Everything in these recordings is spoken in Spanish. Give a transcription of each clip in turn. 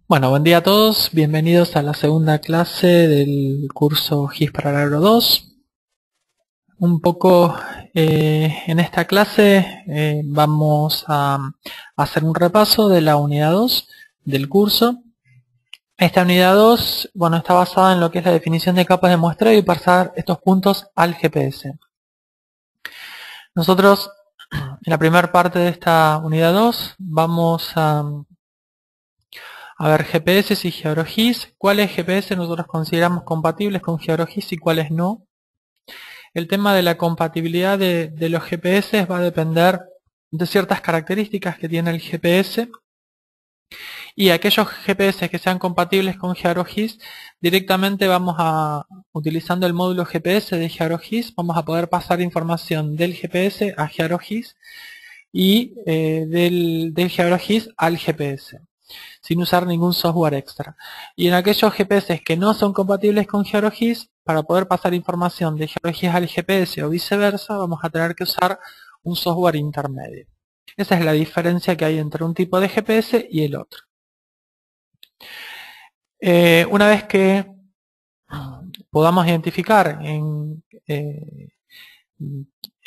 Bueno, buen día a todos, bienvenidos a la segunda clase del curso GIS para el Agro 2. Un poco en esta clase vamos a hacer un repaso de la unidad 2 del curso. Esta unidad 2, bueno, está basada en lo que es la definición de capas de muestreo y pasar estos puntos al GPS. Nosotros en la primera parte de esta unidad 2 vamos a ver GPS y GeoGIS. ¿Cuáles GPS nosotros consideramos compatibles con GeoGIS y cuáles no? El tema de la compatibilidad de los GPS va a depender de ciertas características que tiene el GPS, y aquellos GPS que sean compatibles con GeoGIS, directamente vamos a, utilizando el módulo GPS de GeoGIS, vamos a poder pasar información del GPS a GeoGIS y del GeoGIS al GPS, sin usar ningún software extra. Y en aquellos GPS que no son compatibles con GeoGIS, para poder pasar información de GeoGIS al GPS o viceversa, vamos a tener que usar un software intermedio. Esa es la diferencia que hay entre un tipo de GPS y el otro. Una vez que podamos identificar en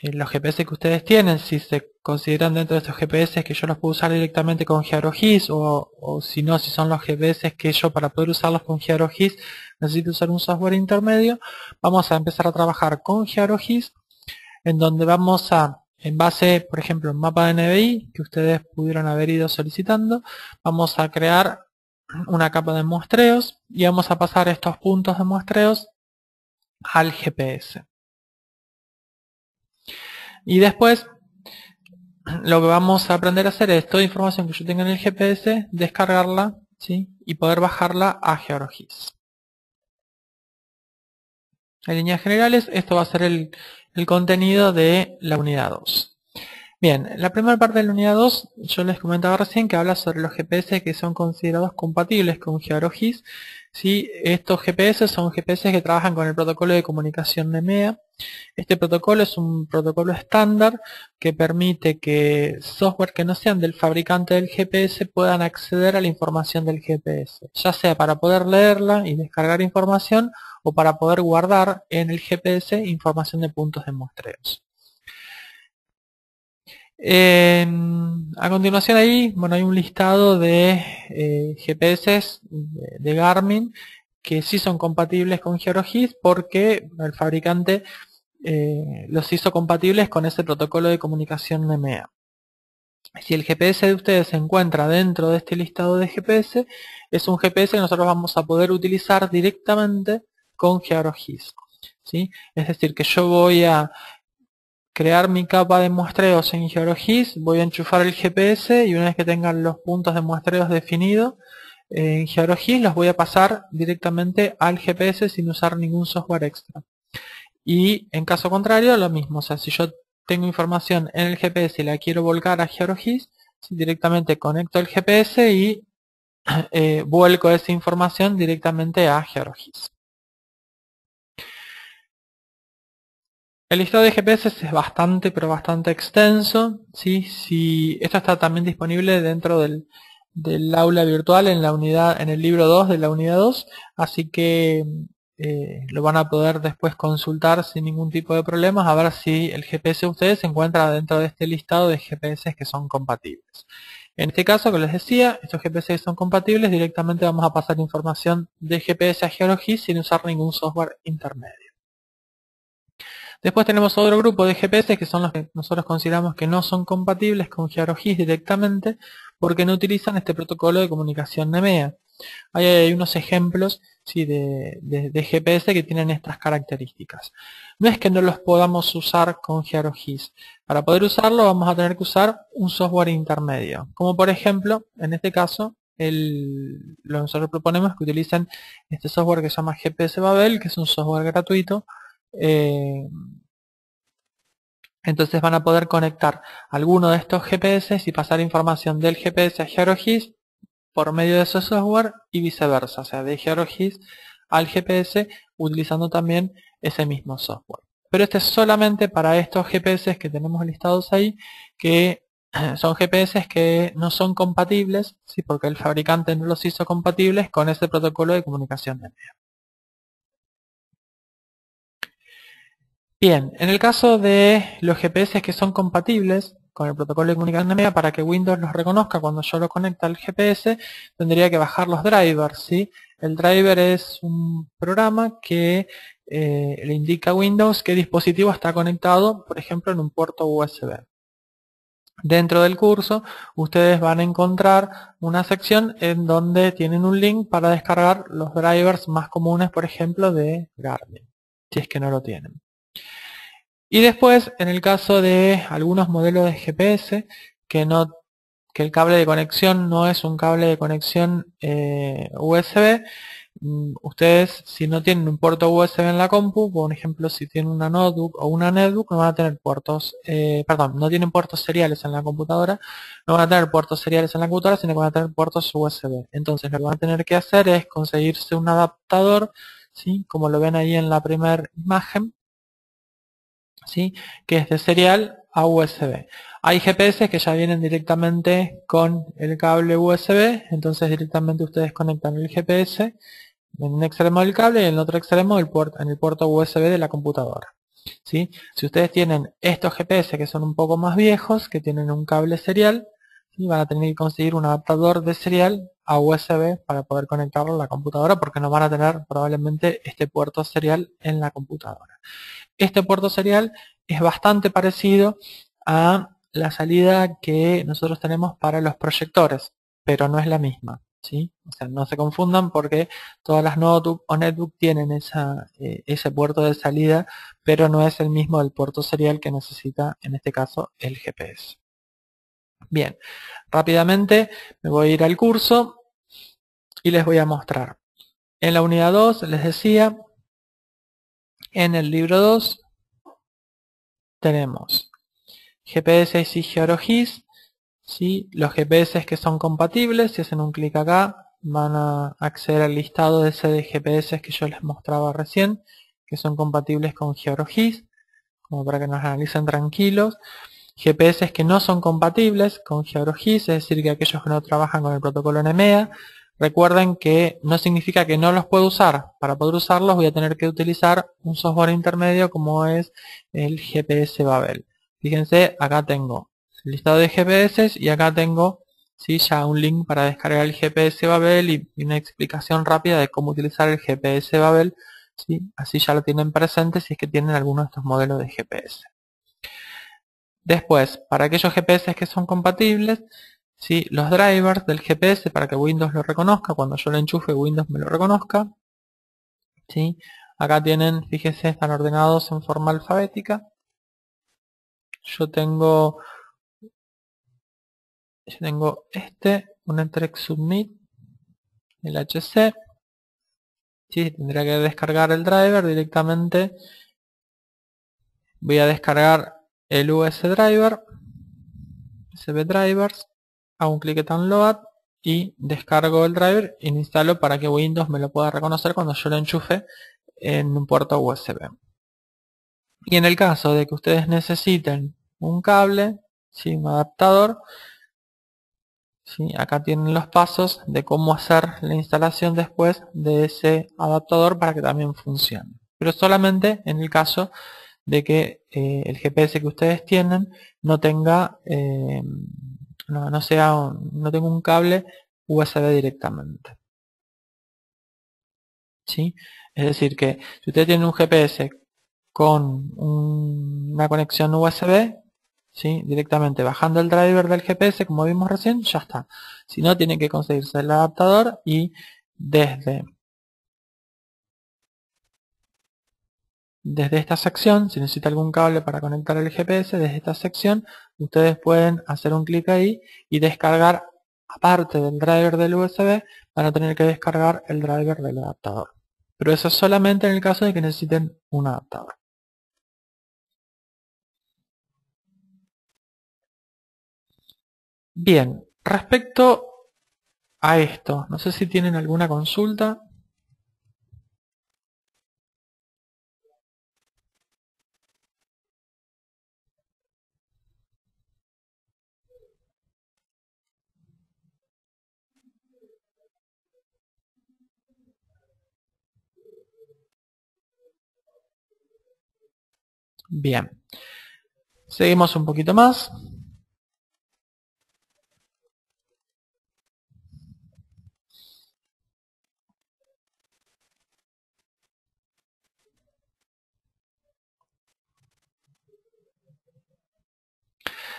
los GPS que ustedes tienen, si se consideran dentro de estos GPS que yo los puedo usar directamente con GeoGIS, o si no, si son los GPS que yo para poder usarlos con GeoGIS necesito usar un software intermedio, vamos a empezar a trabajar con GeoGIS, en donde vamos a, en base, por ejemplo, en mapa de NBI, que ustedes pudieron haber ido solicitando, vamos a crear una capa de muestreos y vamos a pasar estos puntos de muestreos al GPS. Y después lo que vamos a aprender a hacer es toda información que yo tenga en el GPS, descargarla, ¿sí? Y poder bajarla a GeoGIS. En líneas generales, esto va a ser el contenido de la unidad 2. Bien, la primera parte de la unidad 2, yo les comentaba recién que habla sobre los GPS que son considerados compatibles con GeoGIS. ¿Sí? Estos GPS son GPS que trabajan con el protocolo de comunicación NMEA. Este protocolo es un protocolo estándar que permite que software que no sean del fabricante del GPS puedan acceder a la información del GPS, ya sea para poder leerla y descargar información o para poder guardar en el GPS información de puntos de muestreos. A continuación ahí, bueno, hay un listado de GPS de Garmin que sí son compatibles con GeoGIS porque el fabricante los hizo compatibles con ese protocolo de comunicación NMEA. Si el GPS de ustedes se encuentra dentro de este listado de GPS, es un GPS que nosotros vamos a poder utilizar directamente con GeoGIS, ¿sí? Es decir, que yo voy a crear mi capa de muestreos en GeoGIS, voy a enchufar el GPS y una vez que tengan los puntos de muestreos definidos en GeoGIS, los voy a pasar directamente al GPS sin usar ningún software extra. Y en caso contrario, lo mismo, o sea, si yo tengo información en el GPS y la quiero volcar a GeoGIS, directamente conecto el GPS y vuelco esa información directamente a GeoGIS. El listado de GPS es bastante, pero bastante extenso, ¿sí? Esto está también disponible dentro del aula virtual en la unidad, en el libro 2 de la unidad 2, así que lo van a poder después consultar sin ningún tipo de problemas a ver si el GPS de ustedes se encuentra dentro de este listado de GPS que son compatibles. En este caso, que les decía, estos GPS que son compatibles, directamente vamos a pasar información de GPS a GeoGIS sin usar ningún software intermedio. Después tenemos otro grupo de GPS que son los que nosotros consideramos que no son compatibles con GeoGIS directamente porque no utilizan este protocolo de comunicación NMEA. Ahí hay unos ejemplos, ¿sí? de GPS que tienen estas características. No es que no los podamos usar con GeoGIS. Para poder usarlo vamos a tener que usar un software intermedio. Como por ejemplo, en este caso, lo que nosotros proponemos es que utilicen este software que se llama GPS Babel, que es un software gratuito. Entonces van a poder conectar alguno de estos GPS y pasar información del GPS a GeoGIS por medio de ese software y viceversa, o sea, de GeoGIS al GPS utilizando también ese mismo software. Pero este es solamente para estos GPS que tenemos listados ahí, que son GPS que no son compatibles, ¿sí? Porque el fabricante no los hizo compatibles con ese protocolo de comunicación NMEA. Bien, en el caso de los GPS que son compatibles con el protocolo de comunicación NMEA, para que Windows los reconozca cuando yo lo conecte al GPS, tendría que bajar los drivers, ¿sí? El driver es un programa que le indica a Windows qué dispositivo está conectado, por ejemplo, en un puerto USB. Dentro del curso, ustedes van a encontrar una sección en donde tienen un link para descargar los drivers más comunes, por ejemplo, de Garmin, si es que no lo tienen. Y después, en el caso de algunos modelos de GPS, que el cable de conexión no es un cable de conexión USB, ustedes, si no tienen un puerto USB en la compu, por ejemplo, si tienen una notebook o una netbook, no van a tener puertos, no tienen puertos seriales en la computadora, no van a tener puertos seriales en la computadora, sino que van a tener puertos USB. Entonces, lo que van a tener que hacer es conseguirse un adaptador, ¿sí? Como lo ven ahí en la primera imagen, ¿sí? Que es de serial a USB. Hay GPS que ya vienen directamente con el cable USB, entonces directamente ustedes conectan el GPS en un extremo del cable y en el otro extremo en el puerto USB de la computadora. ¿Sí? Si ustedes tienen estos GPS que son un poco más viejos, que tienen un cable serial, ¿sí? Van a tener que conseguir un adaptador de serial a USB para poder conectarlo a la computadora, porque no van a tener probablemente este puerto serial en la computadora. Este puerto serial es bastante parecido a la salida que nosotros tenemos para los proyectores, pero no es la misma, ¿sí? O sea, no se confundan porque todas las notebook o netbook tienen ese puerto de salida, pero no es el mismo del puerto serial que necesita, en este caso, el GPS. Bien, rápidamente me voy a ir al curso y les voy a mostrar. En la unidad 2 les decía, en el libro 2 tenemos GPS y GeoGIS, ¿sí? Los GPS que son compatibles, si hacen un clic acá, van a acceder al listado de ese de GPS que yo les mostraba recién, que son compatibles con GeoGIS, como para que nos analicen tranquilos. GPS que no son compatibles con GeoGIS, es decir, que aquellos que no trabajan con el protocolo NMEA, recuerden que no significa que no los puedo usar. Para poder usarlos voy a tener que utilizar un software intermedio como es el GPS Babel. Fíjense, acá tengo el listado de GPS y acá tengo, ¿sí? Ya un link para descargar el GPS Babel y una explicación rápida de cómo utilizar el GPS Babel, ¿sí? Así ya lo tienen presente si es que tienen alguno de estos modelos de GPS. Después, para aquellos GPS que son compatibles, ¿sí? Los drivers del GPS para que Windows lo reconozca, cuando yo lo enchufe Windows me lo reconozca, ¿sí? Acá tienen, fíjense, están ordenados en forma alfabética. Yo tengo un Entrex Submit, el HC, ¿sí? Tendría que descargar el driver directamente. Voy a descargar el US Driver, USB Drivers, hago un clic en Download y descargo el driver y lo instalo para que Windows me lo pueda reconocer cuando yo lo enchufe en un puerto USB. Y en el caso de que ustedes necesiten un cable, ¿sí? Un adaptador, ¿sí? Acá tienen los pasos de cómo hacer la instalación después de ese adaptador para que también funcione. Pero solamente en el caso de que el GPS que ustedes tienen no tenga no tenga un cable USB directamente, ¿sí? Es decir que si ustedes tienen un GPS con una conexión USB, ¿sí? Directamente bajando el driver del GPS como vimos recién, ya está. Si no, tienen que conseguirse el adaptador y desde esta sección, si necesita algún cable para conectar el GPS, desde esta sección ustedes pueden hacer un clic ahí y descargar, aparte del driver del USB, van a tener que descargar el driver del adaptador. Pero eso es solamente en el caso de que necesiten un adaptador. Bien, respecto a esto, no sé si tienen alguna consulta. Bien. Seguimos un poquito más.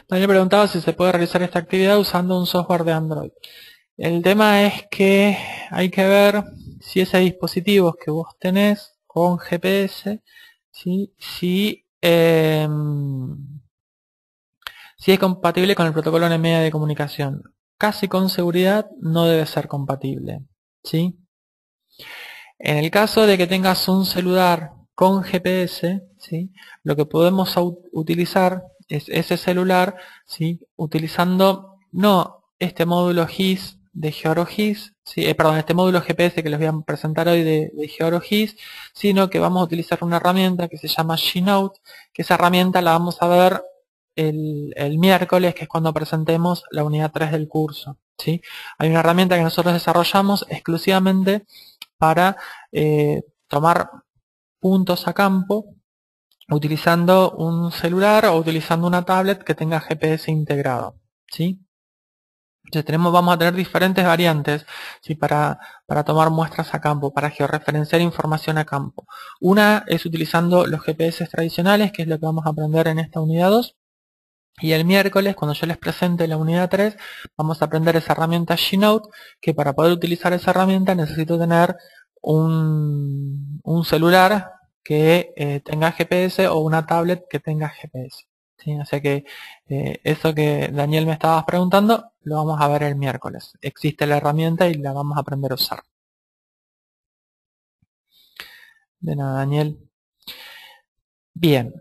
También preguntaba si se puede realizar esta actividad usando un software de Android. El tema es que hay que ver si ese dispositivo que vos tenés con GPS, ¿sí? si es compatible con el protocolo NMEA de comunicación. Casi con seguridad no debe ser compatible, ¿sí? En el caso de que tengas un celular con GPS, ¿sí? Lo que podemos utilizar es ese celular, ¿sí? Utilizando no este módulo GIS de GeoRoGIS, ¿sí? Perdón, este módulo GPS que les voy a presentar hoy de GeoRoGIS, sino que vamos a utilizar una herramienta que se llama Gnote, que esa herramienta la vamos a ver el miércoles, que es cuando presentemos la unidad 3 del curso, ¿sí? Hay una herramienta que nosotros desarrollamos exclusivamente para tomar puntos a campo utilizando un celular o utilizando una tablet que tenga GPS integrado, ¿sí? Entonces vamos a tener diferentes variantes, ¿sí? para tomar muestras a campo, para georreferenciar información a campo. Una es utilizando los GPS tradicionales, que es lo que vamos a aprender en esta unidad 2. Y el miércoles, cuando yo les presente la unidad 3, vamos a aprender esa herramienta Gnote, que para poder utilizar esa herramienta necesito tener un celular que tenga GPS o una tablet que tenga GPS. ¿Sí? O sea que eso que Daniel me estabas preguntando, lo vamos a ver el miércoles. Existe la herramienta y la vamos a aprender a usar. De nada, Daniel. Bien.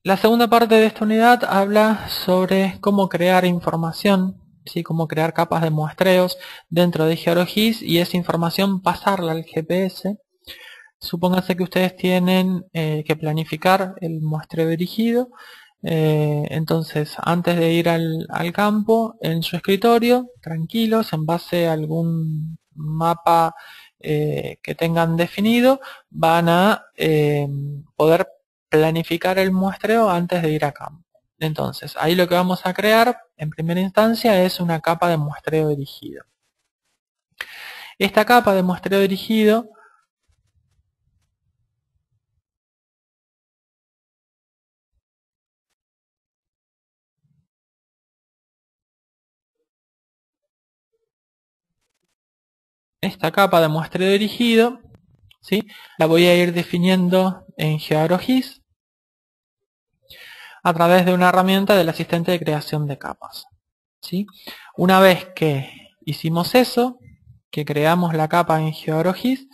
La segunda parte de esta unidad habla sobre cómo crear información, ¿sí? Cómo crear capas de muestreos dentro de GeoRoGIS y esa información pasarla al GPS. Supónganse que ustedes tienen que planificar el muestreo dirigido. Entonces, antes de ir al campo, en su escritorio, tranquilos, en base a algún mapa que tengan definido, van a poder planificar el muestreo antes de ir a campo. Entonces, ahí lo que vamos a crear en primera instancia es una capa de muestreo dirigido. Esta capa de muestreo dirigido dirigido, ¿sí? La voy a ir definiendo en GeoRoGIS a través de una herramienta del asistente de creación de capas, ¿sí? Una vez que hicimos eso, que creamos la capa en GeoRoGIS,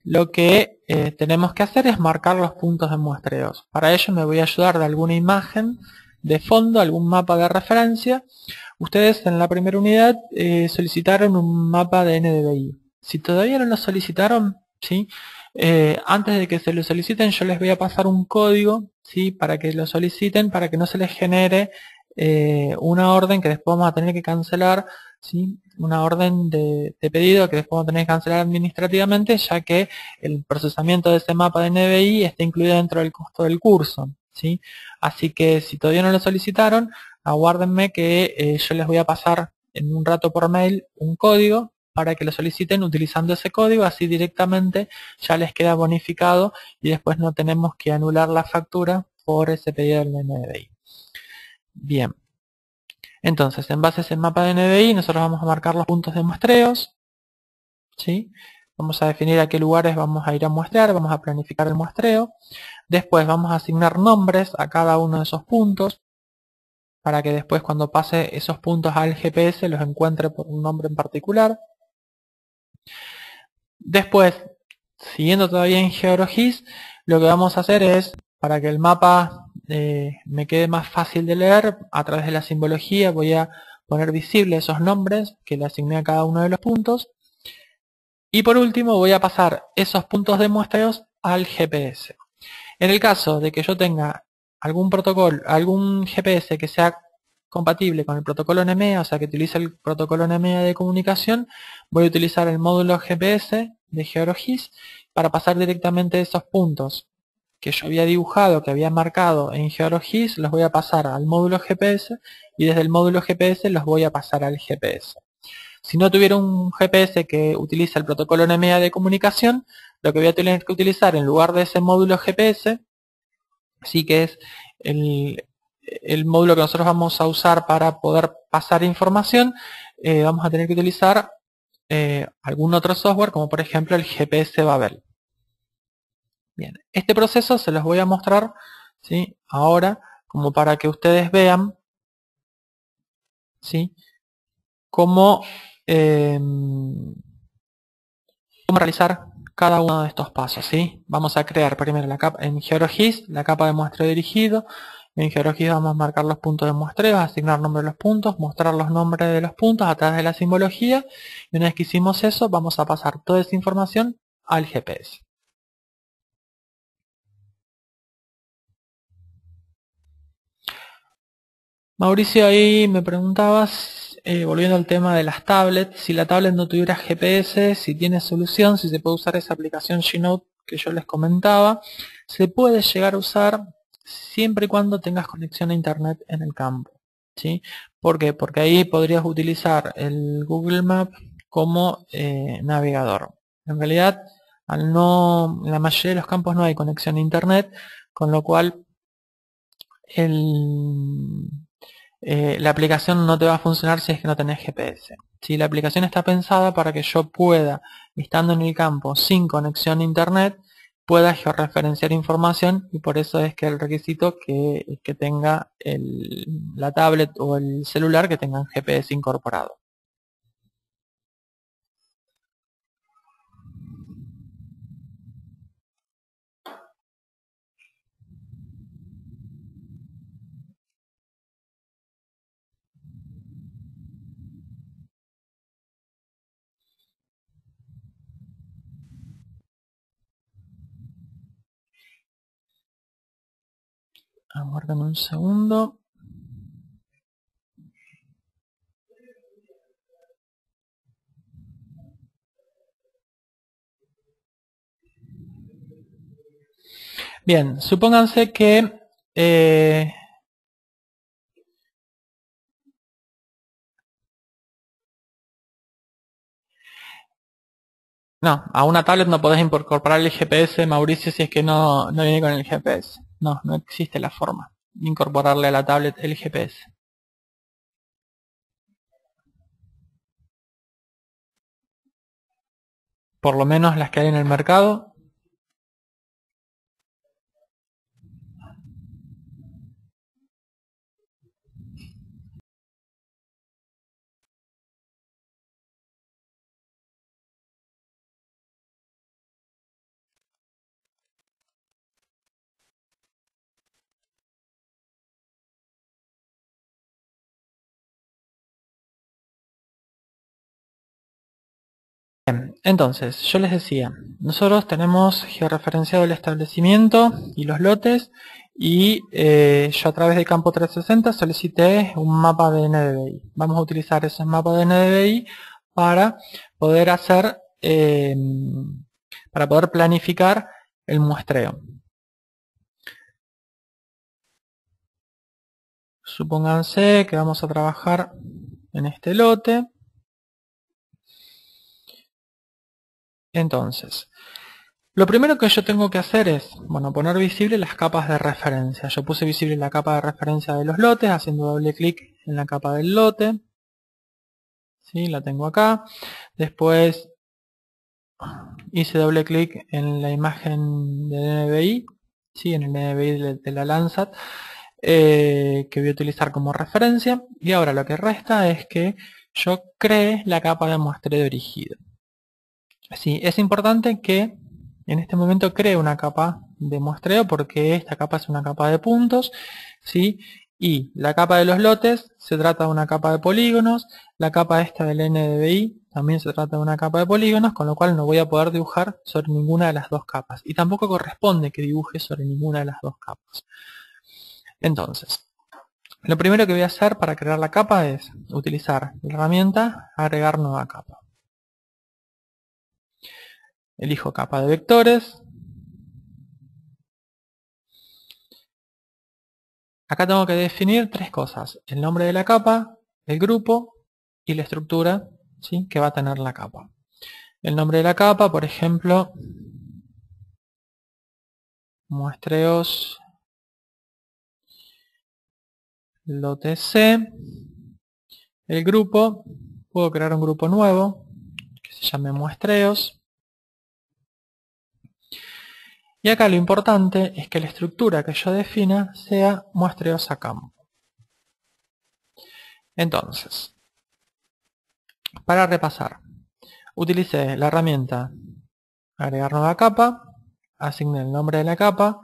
lo que tenemos que hacer es marcar los puntos de muestreos. Para ello me voy a ayudar de alguna imagen de fondo, algún mapa de referencia. Ustedes en la primera unidad solicitaron un mapa de NDVI. Si todavía no lo solicitaron, ¿sí? Antes de que se lo soliciten, yo les voy a pasar un código, ¿sí? Para que lo soliciten, para que no se les genere una orden que después vamos a tener que cancelar, ¿sí? Una orden de pedido que después vamos a tener que cancelar administrativamente, ya que el procesamiento de ese mapa de NDVI está incluido dentro del costo del curso, ¿sí? Así que si todavía no lo solicitaron, aguárdenme que yo les voy a pasar en un rato por mail un código para que lo soliciten utilizando ese código, así directamente ya les queda bonificado y después no tenemos que anular la factura por ese pedido del NDVI. Bien, entonces en base a ese mapa de NDVI nosotros vamos a marcar los puntos de muestreos, ¿sí? Vamos a definir a qué lugares vamos a ir a muestrear, vamos a planificar el muestreo. Después vamos a asignar nombres a cada uno de esos puntos, para que después cuando pase esos puntos al GPS los encuentre por un nombre en particular. Después, siguiendo todavía en GeoRoGIS, lo que vamos a hacer es, para que el mapa me quede más fácil de leer, a través de la simbología voy a poner visible esos nombres que le asigné a cada uno de los puntos. Y por último voy a pasar esos puntos de muestreos al GPS. En el caso de que yo tenga algún protocolo, algún GPS que sea compatible con el protocolo NMEA, o sea que utilice el protocolo NMEA de comunicación, voy a utilizar el módulo GPS de GeoRoGIS para pasar directamente esos puntos que yo había dibujado, que había marcado en GeoGIS, los voy a pasar al módulo GPS y desde el módulo GPS los voy a pasar al GPS. Si no tuviera un GPS que utiliza el protocolo NMEA de comunicación, lo que voy a tener que utilizar en lugar de ese módulo GPS, sí que es el módulo que nosotros vamos a usar para poder pasar información, vamos a tener que utilizar algún otro software, como por ejemplo el GPS Babel. Bien, este proceso se los voy a mostrar, ¿sí?, ahora, como para que ustedes vean, ¿sí?, cómo realizar cada uno de estos pasos, ¿sí? Vamos a crear primero la capa en GeoGIS, la capa de muestreo dirigido. En GeoGIS vamos a marcar los puntos de muestreo, asignar nombre de los puntos, mostrar los nombres de los puntos a través de la simbología. Y una vez que hicimos eso, vamos a pasar toda esa información al GPS. Mauricio, ahí me preguntabas, volviendo al tema de las tablets, si la tablet no tuviera GPS, si tiene solución, si se puede usar esa aplicación G-Note que yo les comentaba. Se puede llegar a usar siempre y cuando tengas conexión a internet en el campo, ¿sí? ¿Por qué? Porque ahí podrías utilizar el Google Maps como navegador. En realidad, en la mayoría de los campos no hay conexión a internet, con lo cual la aplicación no te va a funcionar si es que no tenés GPS. Si la aplicación está pensada para que yo pueda, estando en el campo sin conexión a internet, pueda georreferenciar información, y por eso es que el requisito que tenga la tablet o el celular que tengan GPS incorporado. Aguarden un segundo. Bien, supónganse que no, a una tablet no podés incorporar el GPS, Mauricio, si es que no viene con el GPS. No existe la forma de incorporarle a la tablet el GPS. Por lo menos las que hay en el mercado. Bien, entonces, yo les decía, nosotros tenemos georreferenciado el establecimiento y los lotes, y yo a través de Campo 360 solicité un mapa de NDVI. Vamos a utilizar ese mapa de NDVI para poder hacer, para poder planificar el muestreo. Supónganse que vamos a trabajar en este lote. Entonces, lo primero que yo tengo que hacer es, bueno, poner visible las capas de referencia. Yo puse visible la capa de referencia de los lotes haciendo doble clic en la capa del lote. ¿Sí? La tengo acá. Después hice doble clic en la imagen de NDVI, ¿sí? En el NDVI de la Landsat, que voy a utilizar como referencia. Y ahora lo que resta es que yo cree la capa de muestreo dirigido. Sí, es importante que en este momento cree una capa de muestreo, porque esta capa es una capa de puntos, ¿sí? Y la capa de los lotes se trata de una capa de polígonos, la capa esta del NDVI también se trata de una capa de polígonos, con lo cual no voy a poder dibujar sobre ninguna de las dos capas, y tampoco corresponde que dibuje sobre ninguna de las dos capas. Entonces, lo primero que voy a hacer para crear la capa es utilizar la herramienta agregar nueva capa. Elijo capa de vectores, Acá tengo que definir tres cosas: el nombre de la capa, el grupo y la estructura, ¿sí?, que va a tener la capa. El nombre de la capa, por ejemplo, muestreos lote C. El grupo, puedo crear un grupo nuevo que se llame muestreos. Y acá lo importante es que la estructura que yo defina sea muestreos a campo. Entonces, para repasar, utilicé la herramienta agregar nueva capa, asigné el nombre de la capa,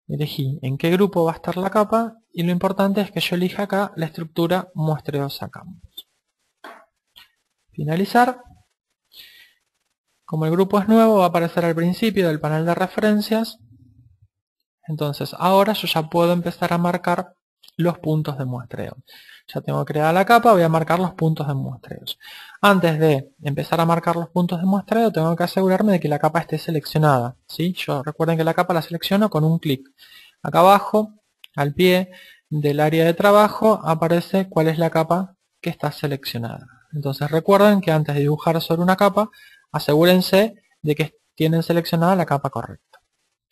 elegí en qué grupo va a estar la capa y lo importante es que yo elija acá la estructura muestreos a campos. Finalizar. Como el grupo es nuevo, va a aparecer al principio del panel de referencias. Entonces ahora yo ya puedo empezar a marcar los puntos de muestreo. Ya tengo creada la capa, voy a marcar los puntos de muestreos. Antes de empezar a marcar los puntos de muestreo, tengo que asegurarme de que la capa esté seleccionada, ¿sí? Recuerden que la capa la selecciono con un clic. Acá abajo, al pie del área de trabajo, aparece cuál es la capa que está seleccionada. Entonces recuerden que antes de dibujar sobre una capa, asegúrense de que tienen seleccionada la capa correcta.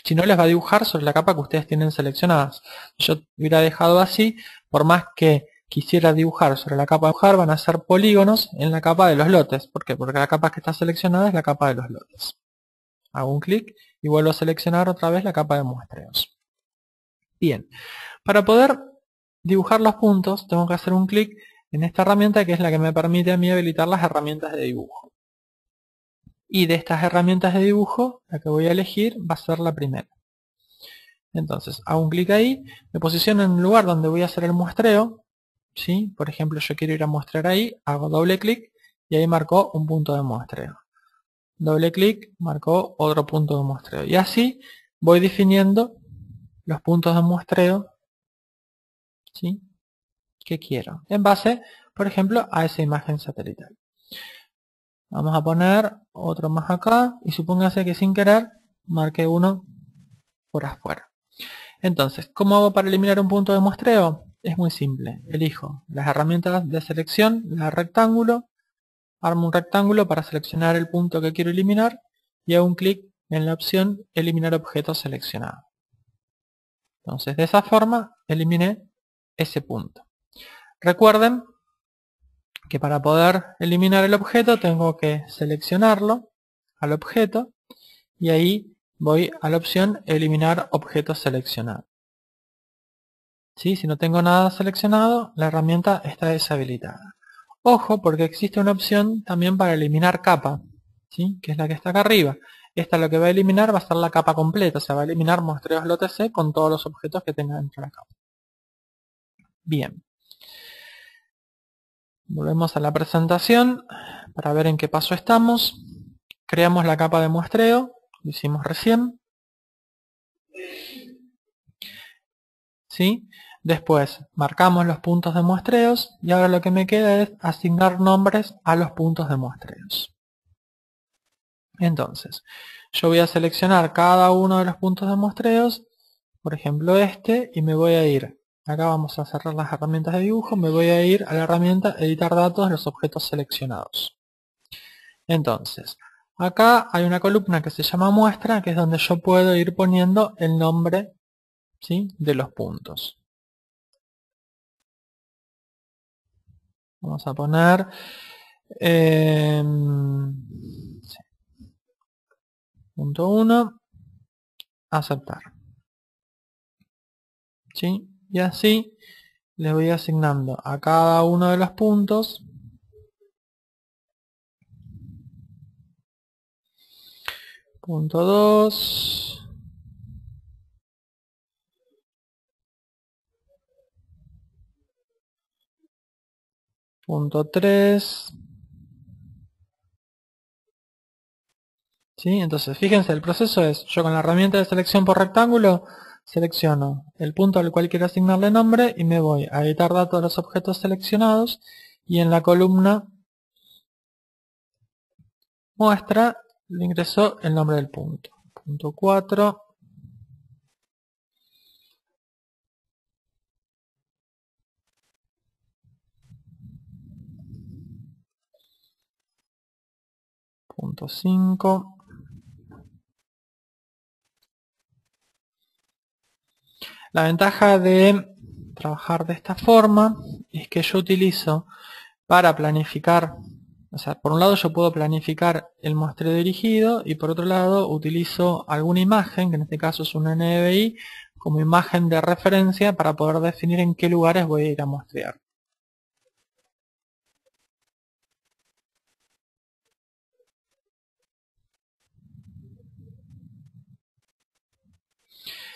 Si no, les va a dibujar sobre la capa que ustedes tienen seleccionadas. Yo hubiera dejado así, por más que quisiera dibujar sobre la capa de dibujar, van a ser polígonos en la capa de los lotes. ¿Por qué? Porque la capa que está seleccionada es la capa de los lotes. Hago un clic y vuelvo a seleccionar otra vez la capa de muestreos. Bien, para poder dibujar los puntos, tengo que hacer un clic en esta herramienta que es la que me permite a mí habilitar las herramientas de dibujo. Y de estas herramientas de dibujo, la que voy a elegir va a ser la primera. Entonces, hago un clic ahí, me posiciono en el lugar donde voy a hacer el muestreo, ¿sí? Por ejemplo, yo quiero ir a muestrear ahí, hago doble clic y ahí marcó un punto de muestreo. Doble clic, marcó otro punto de muestreo. Y así voy definiendo los puntos de muestreo, ¿sí?, que quiero, en base, por ejemplo, a esa imagen satelital. Vamos a poner otro más acá y supóngase que sin querer marqué uno por afuera. Entonces, ¿cómo hago para eliminar un punto de muestreo? Es muy simple. Elijo las herramientas de selección, la rectángulo, armo un rectángulo para seleccionar el punto que quiero eliminar y hago un clic en la opción eliminar objeto seleccionado. Entonces, de esa forma eliminé ese punto. Recuerden que para poder eliminar el objeto tengo que seleccionarlo al objeto y ahí voy a la opción eliminar objeto seleccionado. ¿Sí? Si no tengo nada seleccionado, la herramienta está deshabilitada. Ojo, porque existe una opción también para eliminar capa, ¿sí?, que es la que está acá arriba. Esta lo que va a eliminar va a ser la capa completa, o sea, va a eliminar muestreos lote C con todos los objetos que tenga dentro de la capa. Bien. Volvemos a la presentación para ver en qué paso estamos. Creamos la capa de muestreo, lo hicimos recién. ¿Sí? Después marcamos los puntos de muestreos y ahora lo que me queda es asignar nombres a los puntos de muestreos. Entonces, yo voy a seleccionar cada uno de los puntos de muestreos, por ejemplo este, y me voy a ir. Acá vamos a cerrar las herramientas de dibujo, me voy a ir a la herramienta editar datos de los objetos seleccionados. Entonces, acá hay una columna que se llama muestra, que es donde yo puedo ir poniendo el nombre, ¿sí?, de los puntos. Vamos a poner punto 1, aceptar. ¿Sí? Y así le voy asignando a cada uno de los puntos punto 2, punto 3. ¿Sí? Entonces, fíjense, el proceso es, yo con la herramienta de selección por rectángulo, selecciono el punto al cual quiero asignarle nombre y me voy a editar datos de los objetos seleccionados y en la columna muestra le ingreso el nombre del punto. Punto 4, punto 5. La ventaja de trabajar de esta forma es que yo utilizo para planificar, o sea, por un lado yo puedo planificar el muestreo dirigido y por otro lado utilizo alguna imagen, que en este caso es una NDVI, como imagen de referencia para poder definir en qué lugares voy a ir a muestrear.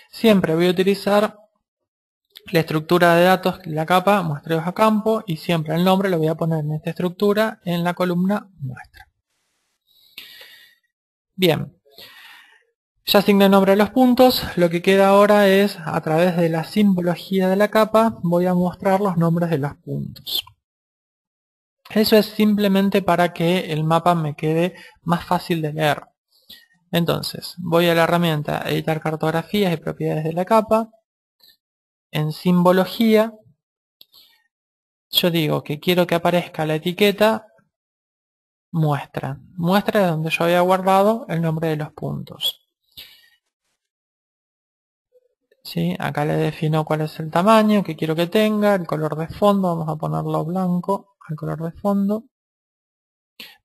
Siempre voy a utilizar la estructura de datos, la capa, muestreos a campo, y siempre el nombre lo voy a poner en esta estructura en la columna muestra. Bien, ya asigné nombre a los puntos, lo que queda ahora es, a través de la simbología de la capa, voy a mostrar los nombres de los puntos. Eso es simplemente para que el mapa me quede más fácil de leer. Entonces, voy a la herramienta editar cartografías y propiedades de la capa. En simbología, yo digo que quiero que aparezca la etiqueta muestra. Muestra es donde yo había guardado el nombre de los puntos. ¿Sí? Acá le defino cuál es el tamaño que quiero que tenga, el color de fondo, vamos a ponerlo blanco al color de fondo.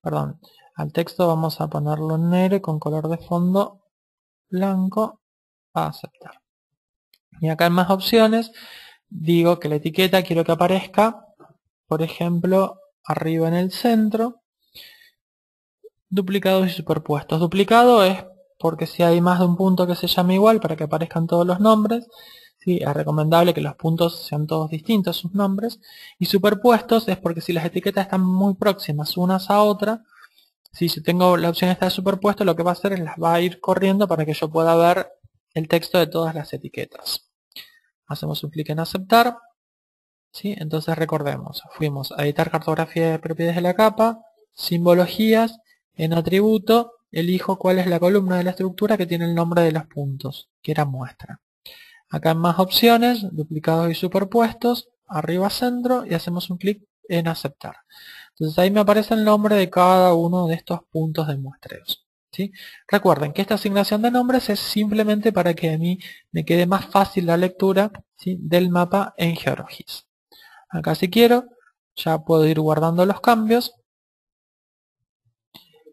Perdón, al texto vamos a ponerlo negro con color de fondo blanco, a aceptar. Y acá en más opciones digo que la etiqueta quiero que aparezca, por ejemplo, arriba en el centro, duplicados y superpuestos. Duplicado es porque si hay más de un punto que se llame igual para que aparezcan todos los nombres, ¿sí? Es recomendable que los puntos sean todos distintos sus nombres. Y superpuestos es porque si las etiquetas están muy próximas unas a otras, si yo tengo la opción esta de superpuesto, lo que va a hacer es las va a ir corriendo para que yo pueda ver el texto de todas las etiquetas. Hacemos un clic en aceptar. ¿Sí? Entonces recordemos, fuimos a editar cartografía de propiedades de la capa, simbologías, en atributo, elijo cuál es la columna de la estructura que tiene el nombre de los puntos, que era muestra. Acá en más opciones, duplicados y superpuestos, arriba centro y hacemos un clic en aceptar. Entonces ahí me aparece el nombre de cada uno de estos puntos de muestreos. ¿Sí? Recuerden que esta asignación de nombres es simplemente para que a mí me quede más fácil la lectura, ¿sí?, del mapa en GeoGIS. Acá si quiero, ya puedo ir guardando los cambios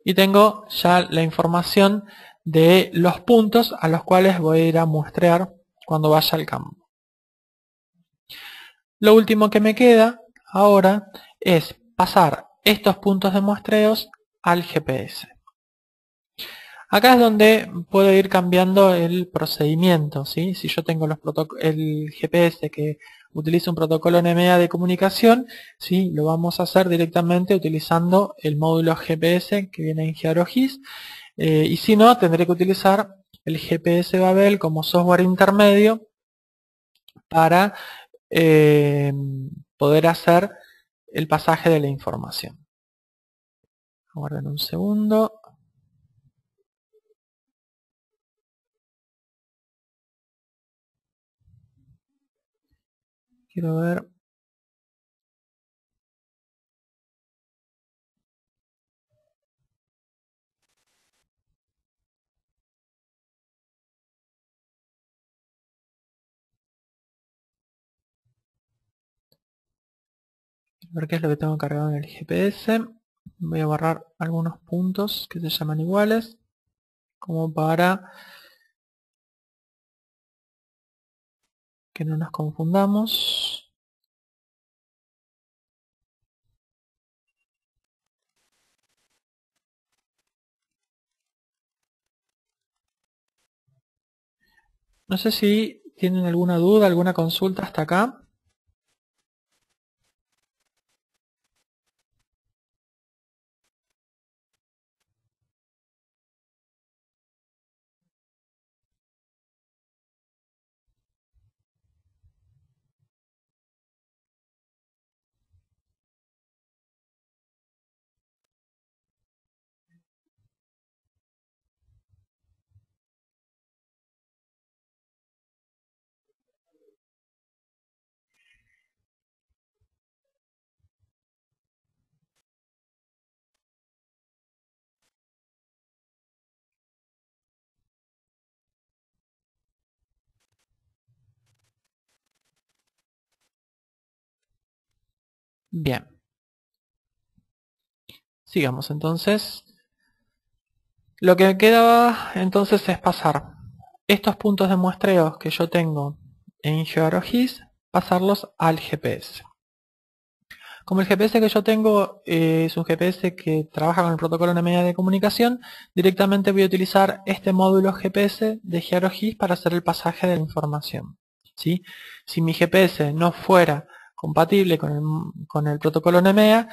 y tengo ya la información de los puntos a los cuales voy a ir a muestrear cuando vaya al campo. Lo último que me queda ahora es pasar estos puntos de muestreos al GPS. Acá es donde puedo ir cambiando el procedimiento, ¿sí? Si yo tengo el GPS que utiliza un protocolo NMEA de comunicación, ¿sí?, lo vamos a hacer directamente utilizando el módulo GPS que viene en GeoGIS, y si no, tendré que utilizar el GPS Babel como software intermedio para poder hacer el pasaje de la información. Aguarden un segundo. Quiero ver. Ver qué es lo que tengo cargado en el GPS. Voy a borrar algunos puntos que se llaman iguales, como para que no nos confundamos. No sé si tienen alguna duda, alguna consulta hasta acá. Bien. Sigamos entonces. Lo que me quedaba entonces es pasar estos puntos de muestreo que yo tengo en GeoGIS, pasarlos al GPS. Como el GPS que yo tengo es un GPS que trabaja con el protocolo NMEA de comunicación, directamente voy a utilizar este módulo GPS de GeoGIS para hacer el pasaje de la información, ¿sí? Si mi GPS no fuera compatible con el protocolo NMEA,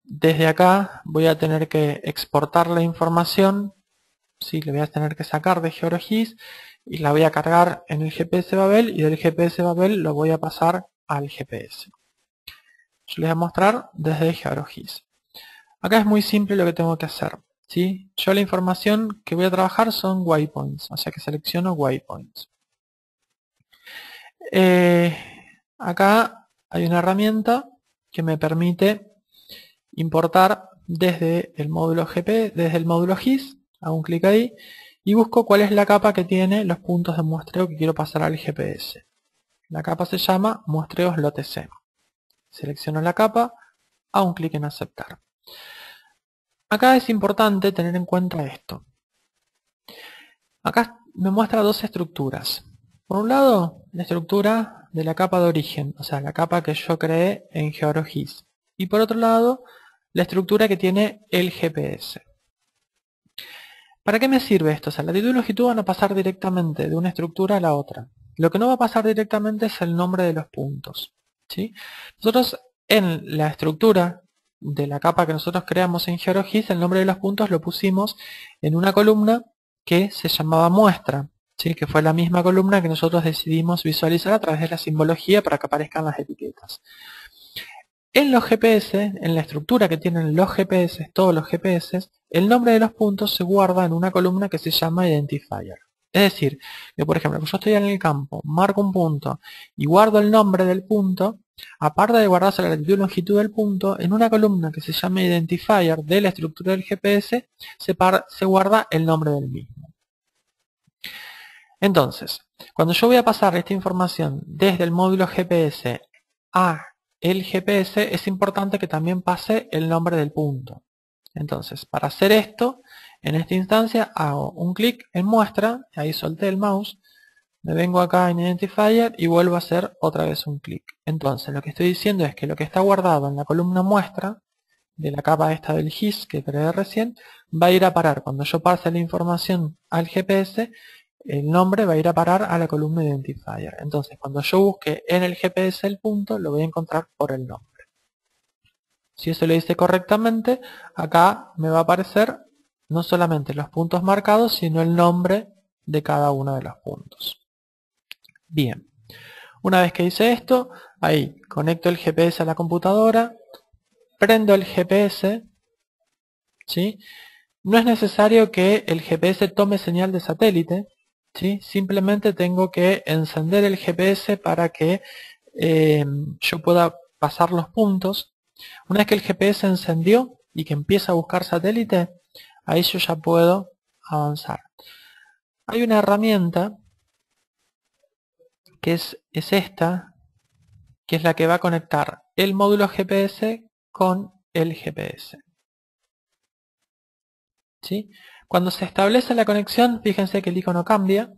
desde acá voy a tener que exportar la información, ¿sí? Le voy a tener que sacar de GeoGIS y la voy a cargar en el GPS Babel, y del GPS Babel lo voy a pasar al GPS. Yo les voy a mostrar desde GeoGIS. Acá es muy simple lo que tengo que hacer, ¿sí? Yo la información que voy a trabajar son waypoints, o sea que selecciono waypoints. Acá hay una herramienta que me permite importar desde el módulo desde el módulo GIS, hago un clic ahí y busco cuál es la capa que tiene los puntos de muestreo que quiero pasar al GPS. La capa se llama muestreos lote C. Selecciono la capa, hago un clic en aceptar. Acá es importante tener en cuenta esto. Acá me muestra dos estructuras. Por un lado, la estructura de la capa de origen, o sea, la capa que yo creé en GeoGIS. Y por otro lado, la estructura que tiene el GPS. ¿Para qué me sirve esto? O sea, la latitud y longitud van a pasar directamente de una estructura a la otra. Lo que no va a pasar directamente es el nombre de los puntos, ¿sí? Nosotros en la estructura de la capa que nosotros creamos en GeoGIS, el nombre de los puntos lo pusimos en una columna que se llamaba muestra, ¿sí? Que fue la misma columna que nosotros decidimos visualizar a través de la simbología para que aparezcan las etiquetas. En los GPS, en la estructura que tienen los GPS, todos los GPS, el nombre de los puntos se guarda en una columna que se llama Identifier. Es decir, que por ejemplo, yo estoy en el campo, marco un punto y guardo el nombre del punto, aparte de guardarse la latitud y longitud del punto, en una columna que se llama Identifier de la estructura del GPS se guarda el nombre del mismo. Entonces, cuando yo voy a pasar esta información desde el módulo GPS a el GPS, es importante que también pase el nombre del punto. Entonces, para hacer esto, en esta instancia hago un clic en muestra, ahí solté el mouse, me vengo acá en Identifier y vuelvo a hacer otra vez un clic. Entonces, lo que estoy diciendo es que lo que está guardado en la columna muestra, de la capa esta del GIS que creé recién, va a ir a parar. Cuando yo pase la información al GPS, el nombre va a ir a parar a la columna Identifier. Entonces, cuando yo busque en el GPS el punto, lo voy a encontrar por el nombre. Si eso lo hice correctamente, acá me va a aparecer no solamente los puntos marcados, sino el nombre de cada uno de los puntos. Bien, una vez que hice esto, ahí conecto el GPS a la computadora, prendo el GPS, ¿sí? No es necesario que el GPS tome señal de satélite, ¿sí? Simplemente tengo que encender el GPS para que yo pueda pasar los puntos. Una vez que el GPS encendió y que empieza a buscar satélite, ahí yo ya puedo avanzar. Hay una herramienta que es esta, que es la que va a conectar el módulo GPS con el GPS. ¿Sí? Cuando se establece la conexión, fíjense que el icono cambia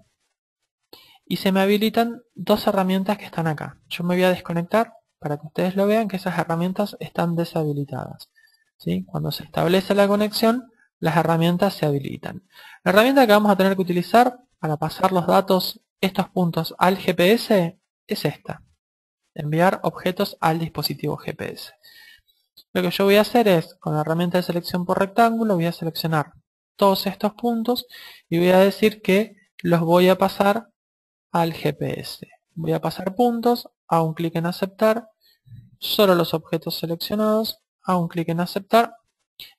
y se me habilitan dos herramientas que están acá. Yo me voy a desconectar para que ustedes lo vean, que esas herramientas están deshabilitadas, ¿sí? Cuando se establece la conexión, las herramientas se habilitan. La herramienta que vamos a tener que utilizar para pasar los datos, estos puntos al GPS, es esta: enviar objetos al dispositivo GPS. Lo que yo voy a hacer es, con la herramienta de selección por rectángulo, voy a seleccionar todos estos puntos y voy a decir que los voy a pasar al GPS. Voy a pasar puntos, hago un clic en aceptar, solo los objetos seleccionados, hago un clic en aceptar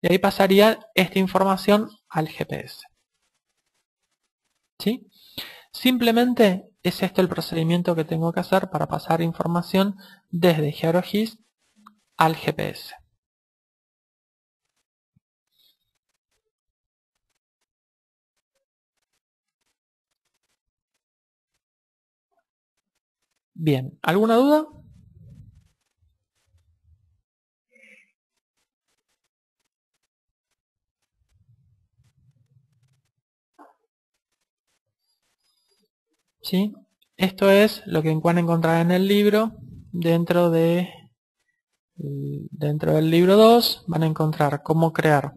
y ahí pasaría esta información al GPS. ¿Sí? Simplemente es este el procedimiento que tengo que hacer para pasar información desde GeoGIS al GPS. Bien, ¿alguna duda? ¿sí? Esto es lo que pueden encontrar en el libro. Dentro del libro 2 van a encontrar cómo crear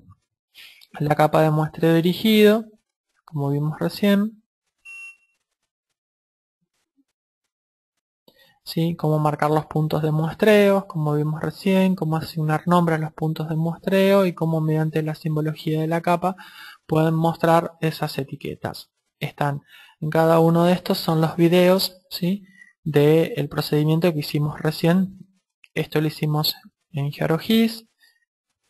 la capa de muestreo dirigido, como vimos recién, ¿sí? Cómo marcar los puntos de muestreo, como vimos recién, cómo asignar nombre a los puntos de muestreo y cómo mediante la simbología de la capa pueden mostrar esas etiquetas. Están en cada uno de estos, son los videos, ¿sí? Del procedimiento que hicimos recién. Esto lo hicimos en GeoGIS,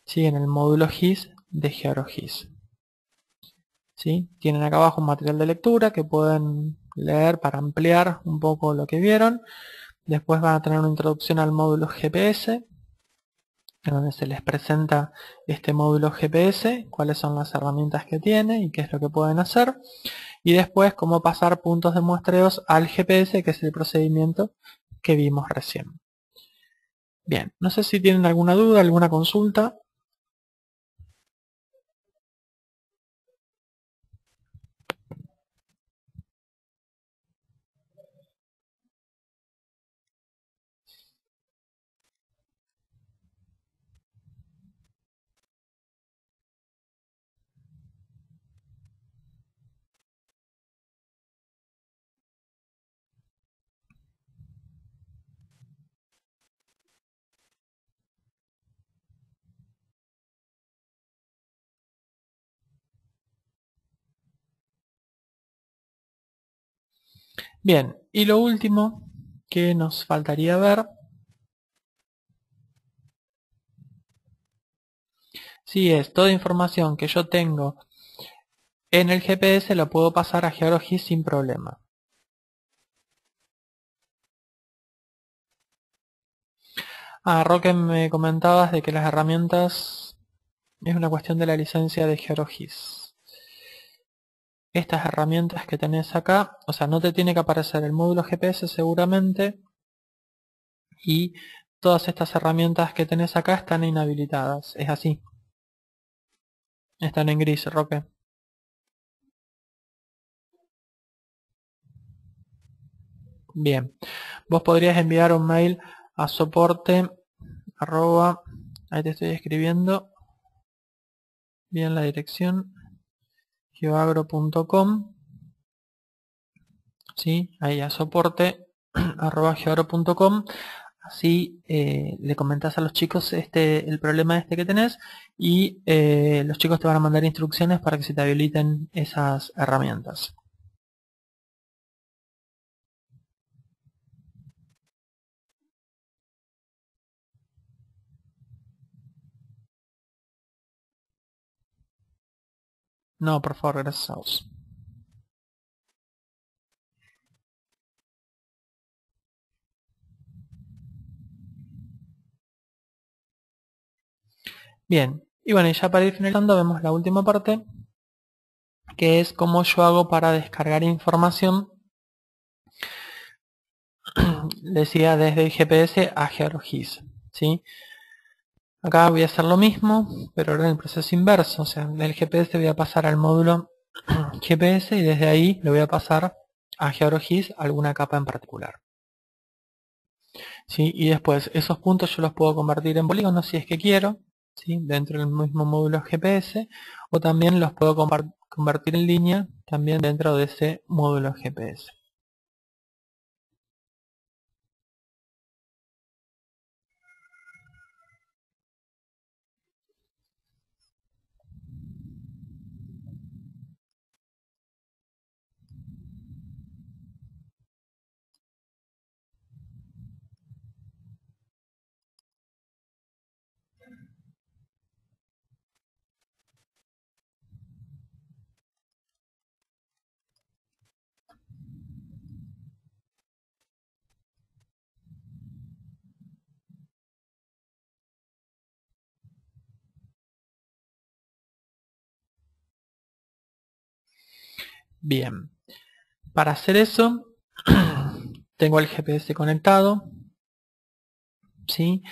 ¿sí? En el módulo GIS de GeoGIS. ¿Sí? Tienen acá abajo un material de lectura que pueden leer para ampliar un poco lo que vieron. Después van a tener una introducción al módulo GPS, en donde se les presenta este módulo GPS, cuáles son las herramientas que tiene y qué es lo que pueden hacer. Y después cómo pasar puntos de muestreos al GPS, que es el procedimiento que vimos recién. Bien, no sé si tienen alguna duda, alguna consulta. Bien, y lo último que nos faltaría ver, si es toda información que yo tengo en el GPS, lo puedo pasar a GeoGIS sin problema. Roque, me comentabas de que las herramientas es una cuestión de la licencia de GeoGIS. Estas herramientas que tenés acá, o sea, no te tiene que aparecer el módulo GPS seguramente, y todas estas herramientas que tenés acá están inhabilitadas. Es así. Están en gris, Roque. Bien. Vos podrías enviar un mail a soporte arroba, ahí te estoy escribiendo bien la dirección, geoagro.com, ¿sí? Ahí a soporte arroba geoagro.com. Así le comentás a los chicos el problema este que tenés, y los chicos te van a mandar instrucciones para que se te habiliten esas herramientas. No, por favor, gracias a vos. Bien, y bueno, y ya para ir finalizando vemos la última parte, que es cómo yo hago para descargar información, decía, desde el GPS a GeoGIS, ¿sí? Acá voy a hacer lo mismo, pero ahora en el proceso inverso, o sea, del GPS voy a pasar al módulo GPS y desde ahí lo voy a pasar a GeoGIS alguna capa en particular. ¿Sí? Y después esos puntos yo los puedo convertir en polígonos si es que quiero, ¿sí? Dentro del mismo módulo GPS, o también los puedo convertir en línea también dentro de ese módulo GPS. Bien, para hacer eso tengo el GPS conectado, ¿sí?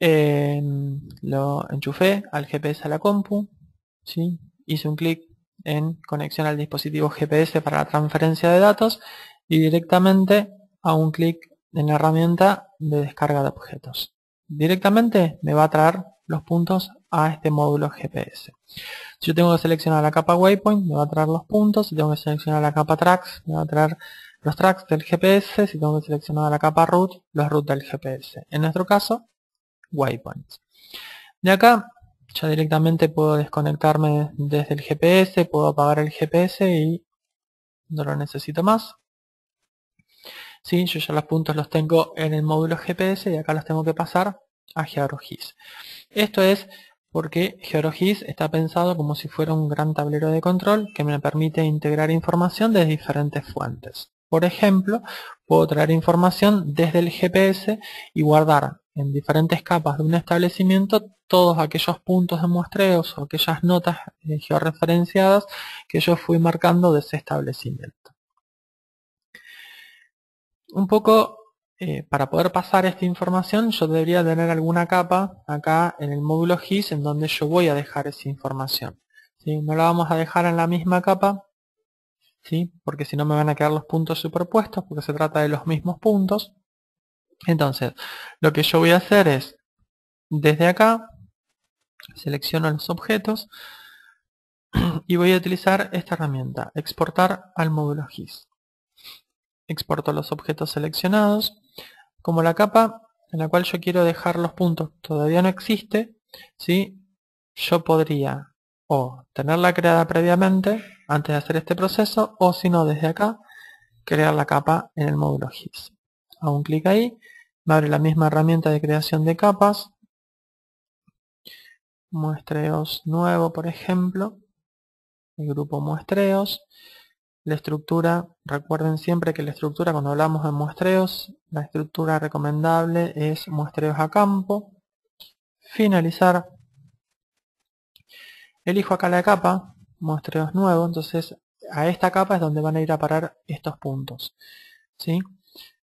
Lo enchufé al GPS a la compu, ¿sí? Hice un clic en conexión al dispositivo GPS para la transferencia de datos y directamente hago un clic en la herramienta de descarga de objetos. Directamente me va a traer los puntos a este módulo GPS. Si yo tengo que seleccionar la capa Waypoint, me va a traer los puntos. Si tengo que seleccionar la capa Tracks, me va a traer los tracks del GPS. Si tengo que seleccionar la capa Route, los routes del GPS. En nuestro caso, Waypoints. De acá, ya directamente puedo desconectarme desde el GPS, puedo apagar el GPS y no lo necesito más. ¿Sí? Yo ya los puntos los tengo en el módulo GPS y acá los tengo que pasar a GeoGIS. Esto es porque GeoGIS está pensado como si fuera un gran tablero de control que me permite integrar información de diferentes fuentes. Por ejemplo, puedo traer información desde el GPS y guardar en diferentes capas de un establecimiento todos aquellos puntos de muestreos o aquellas notas georreferenciadas que yo fui marcando de ese establecimiento. Un poco para poder pasar esta información yo debería tener alguna capa acá en el módulo GIS en donde yo voy a dejar esa información. ¿Sí? No la vamos a dejar en la misma capa, ¿sí? Porque si no me van a quedar los puntos superpuestos porque se trata de los mismos puntos. Entonces lo que yo voy a hacer es desde acá selecciono los objetos y voy a utilizar esta herramienta, exportar al módulo GIS. Exporto los objetos seleccionados. Como la capa en la cual yo quiero dejar los puntos todavía no existe, ¿sí? Yo podría o tenerla creada previamente antes de hacer este proceso, o si no, desde acá, crear la capa en el módulo GIS. Hago un clic ahí, me abre la misma herramienta de creación de capas, muestreos nuevo por ejemplo, el grupo muestreos. La estructura, recuerden siempre que la estructura, cuando hablamos de muestreos, la estructura recomendable es muestreos a campo. Finalizar. Elijo acá la capa, muestreos nuevo, entonces a esta capa es donde van a ir a parar estos puntos. ¿Sí?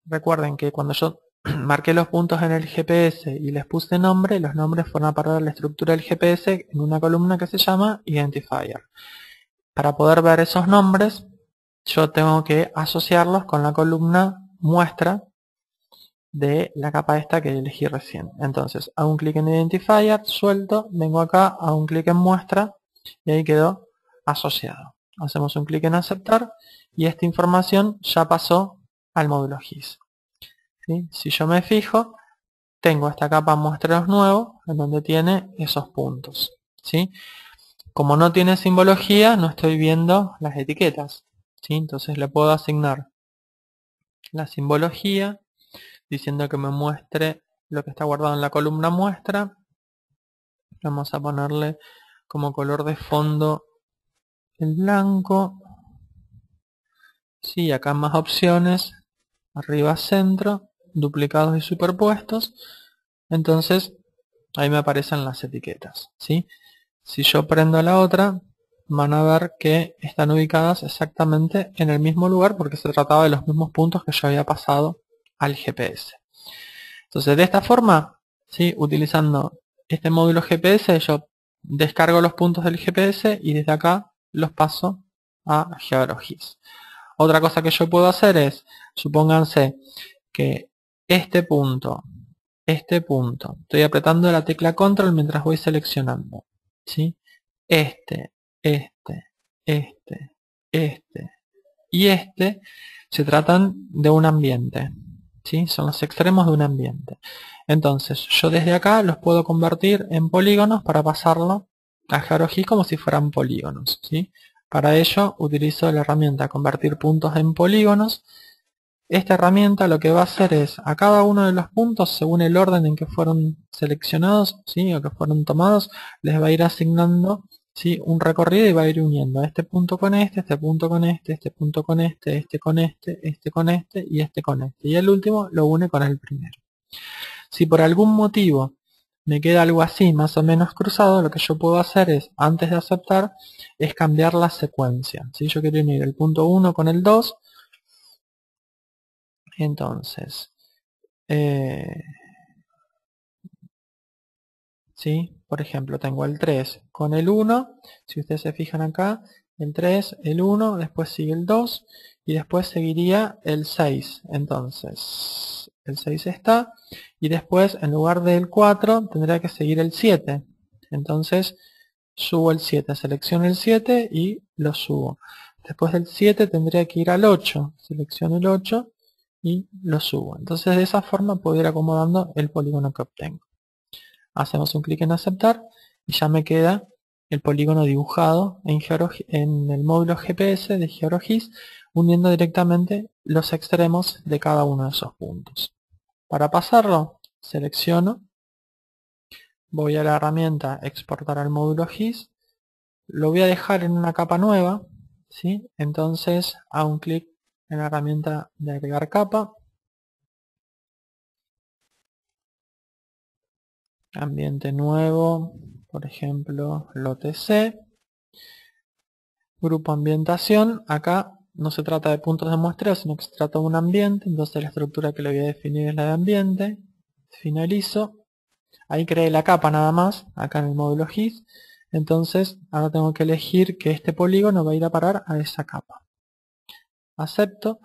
Recuerden que cuando yo marqué los puntos en el GPS y les puse nombre, los nombres fueron a parar a la estructura del GPS en una columna que se llama Identifier. Para poder ver esos nombres, yo tengo que asociarlos con la columna muestra de la capa esta que elegí recién. Entonces hago un clic en Identifier, suelto, vengo acá, hago un clic en muestra y ahí quedó asociado. Hacemos un clic en aceptar y esta información ya pasó al módulo GIS. ¿Sí? Si yo me fijo, tengo esta capa muestreos nuevo en donde tiene esos puntos. ¿Sí? Como no tiene simbología, no estoy viendo las etiquetas. ¿Sí? Entonces le puedo asignar la simbología diciendo que me muestre lo que está guardado en la columna muestra. Vamos a ponerle como color de fondo el blanco. Sí, acá más opciones. Arriba centro, duplicados y superpuestos. Entonces ahí me aparecen las etiquetas. ¿Sí? Si yo prendo la otra, van a ver que están ubicadas exactamente en el mismo lugar porque se trataba de los mismos puntos que yo había pasado al GPS. Entonces de esta forma, ¿sí? Utilizando este módulo GPS, yo descargo los puntos del GPS y desde acá los paso a GeoGIS. Otra cosa que yo puedo hacer es, supónganse que este punto, estoy apretando la tecla control mientras voy seleccionando, ¿sí? Este y este se tratan de un ambiente, ¿sí? Son los extremos de un ambiente. Entonces yo desde acá los puedo convertir en polígonos para pasarlo a GeoGIS como si fueran polígonos, ¿sí? Para ello utilizo la herramienta convertir puntos en polígonos. Esta herramienta lo que va a hacer es a cada uno de los puntos, según el orden en que fueron seleccionados, ¿sí? O que fueron tomados, les va a ir asignando, ¿sí? Un recorrido y va a ir uniendo este punto con este punto con este punto con este con este con este y este con este. Y el último lo une con el primero. Si por algún motivo me queda algo así más o menos cruzado, lo que yo puedo hacer es, antes de aceptar, es cambiar la secuencia. Si yo quiero unir el punto 1 con el 2, entonces, ¿sí? Por ejemplo, tengo el 3 con el 1, si ustedes se fijan acá, el 3, el 1, después sigue el 2 y después seguiría el 6. Entonces, el 6 está y después en lugar del 4 tendría que seguir el 7. Entonces, subo el 7, selecciono el 7 y lo subo. Después del 7 tendría que ir al 8, selecciono el 8 y lo subo. Entonces de esa forma puedo ir acomodando el polígono que obtengo. Hacemos un clic en aceptar y ya me queda el polígono dibujado en el módulo GPS de GeoGIS, uniendo directamente los extremos de cada uno de esos puntos. Para pasarlo, selecciono, voy a la herramienta exportar al módulo GIS, lo voy a dejar en una capa nueva, ¿sí? Entonces hago un clic en la herramienta de agregar capa, ambiente nuevo, por ejemplo, lote C, grupo ambientación, acá no se trata de puntos de muestreo, sino que se trata de un ambiente, entonces la estructura que le voy a definir es la de ambiente, finalizo, ahí creé la capa nada más, acá en el módulo GIS, entonces ahora tengo que elegir que este polígono va a ir a parar a esa capa. Acepto.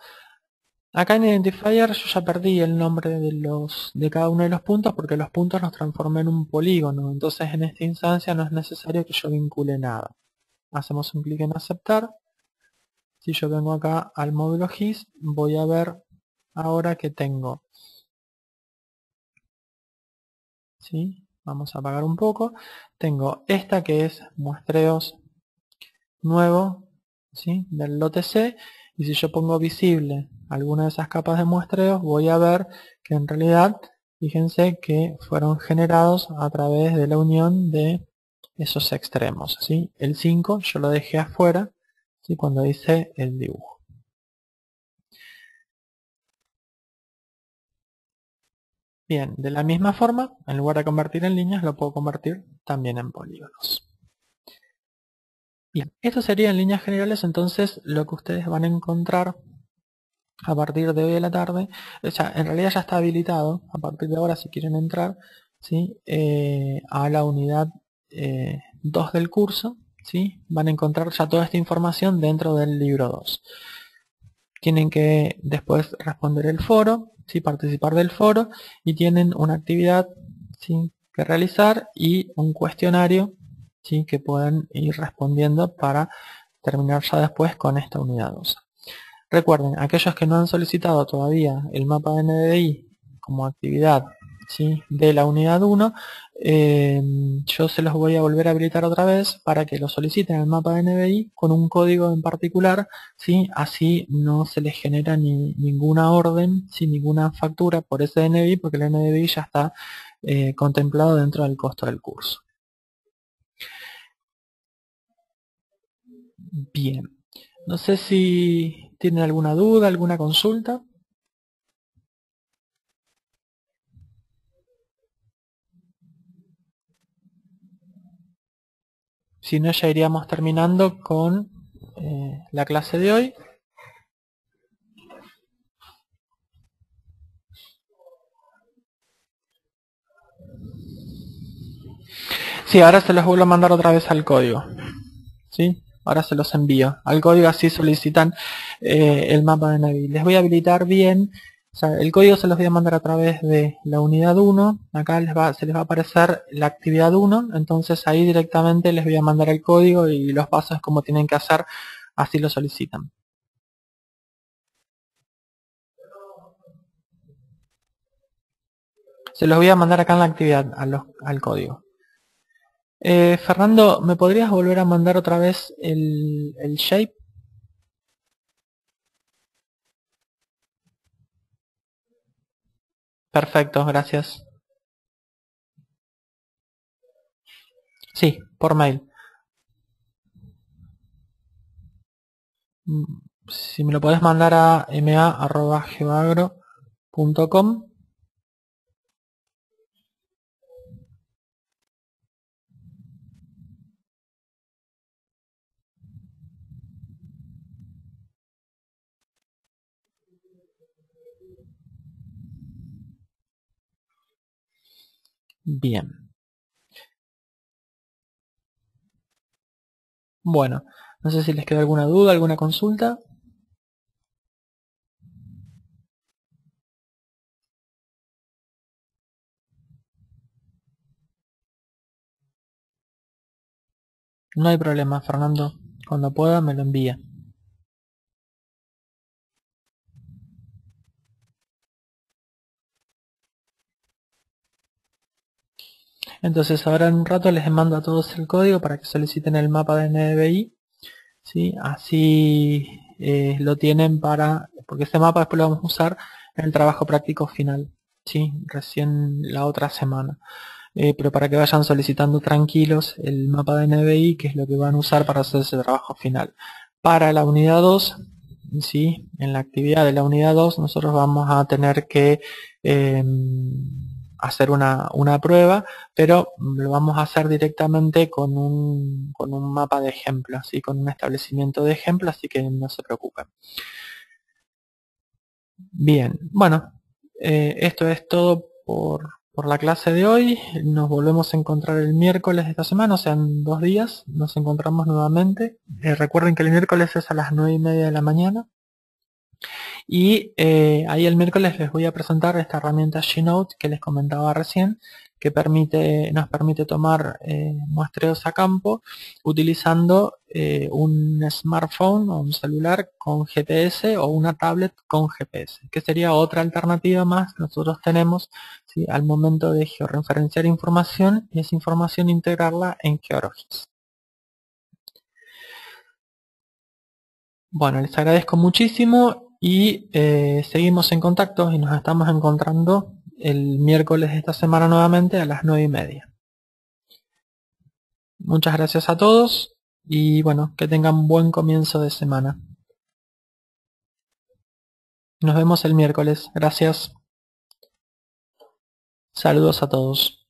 Acá en Identifier yo ya perdí el nombre de cada uno de los puntos porque los puntos los transformé en un polígono, entonces en esta instancia no es necesario que yo vincule nada. Hacemos un clic en aceptar. Si yo vengo acá al módulo GIS, voy a ver ahora que tengo. ¿Sí? Vamos a apagar un poco. Tengo esta que es muestreos nuevo, ¿sí? Del lote C. Y si yo pongo visible alguna de esas capas de muestreos, voy a ver que en realidad, fíjense que fueron generados a través de la unión de esos extremos, ¿sí? El 5 yo lo dejé afuera, ¿sí? Cuando hice el dibujo. Bien, de la misma forma, en lugar de convertir en líneas, lo puedo convertir también en polígonos. Bien, esto sería en líneas generales entonces lo que ustedes van a encontrar a partir de hoy a la tarde. O sea, en realidad ya está habilitado, a partir de ahora si quieren entrar, ¿sí? A la unidad 2 del curso, ¿sí? Van a encontrar ya toda esta información dentro del libro 2. Tienen que después responder el foro, ¿sí? Participar del foro y tienen una actividad, ¿sí? Que realizar y un cuestionario, ¿sí? Que pueden ir respondiendo para terminar ya después con esta unidad 2. Recuerden, aquellos que no han solicitado todavía el mapa de NDI como actividad, ¿sí? De la unidad 1, yo se los voy a volver a habilitar otra vez para que lo soliciten el mapa de NDI con un código en particular, ¿sí? Así no se les genera ninguna orden, sin ninguna factura por ese NDI, porque el NDI ya está contemplado dentro del costo del curso. Bien, no sé si tienen alguna duda, alguna consulta. Si no, ya iríamos terminando con la clase de hoy. Sí, ahora se los vuelvo a mandar otra vez al código. ¿Sí? Ahora se los envío al código, así solicitan el mapa de Navi. Les voy a habilitar bien. O sea, el código se los voy a mandar a través de la unidad 1. Acá se les va a aparecer la actividad 1. Entonces ahí directamente les voy a mandar el código y los pasos como tienen que hacer. Así lo solicitan. Se los voy a mandar acá en la actividad, al código. Fernando, ¿me podrías volver a mandar otra vez el shape? Perfecto, gracias. Sí, por mail. Mm, Si me lo podés mandar a ma@geoagro.com. Bien. Bueno, No sé si les queda alguna duda, alguna consulta. No hay problema, Fernando. Cuando pueda me lo envía. Entonces ahora en un rato les mando a todos el código para que soliciten el mapa de NDVI. ¿Sí? Así lo tienen porque este mapa después lo vamos a usar en el trabajo práctico final. ¿Sí? Recién la otra semana. Pero para que vayan solicitando tranquilos el mapa de NBI, que es lo que van a usar para hacer ese trabajo final. Para la unidad 2, ¿sí? En la actividad de la unidad 2 nosotros vamos a tener que hacer una prueba, pero lo vamos a hacer directamente con un mapa de ejemplo, ¿sí? Con un establecimiento de ejemplo, así que no se preocupen. Bien, bueno, esto es todo por la clase de hoy. Nos volvemos a encontrar el miércoles de esta semana, o sea, en 2 días nos encontramos nuevamente. Recuerden que el miércoles es a las 9:30 de la mañana. Y ahí el miércoles les voy a presentar esta herramienta Gnote que les comentaba recién, que nos permite tomar muestreos a campo utilizando un smartphone o un celular con GPS o una tablet con GPS, que sería otra alternativa más que nosotros tenemos, ¿sí? Al momento de georreferenciar información y esa información integrarla en GeoRGIS. Bueno, les agradezco muchísimo y seguimos en contacto y nos estamos encontrando el miércoles de esta semana nuevamente a las 9:30. Muchas gracias a todos y bueno, que tengan buen comienzo de semana. Nos vemos el miércoles. Gracias. Saludos a todos.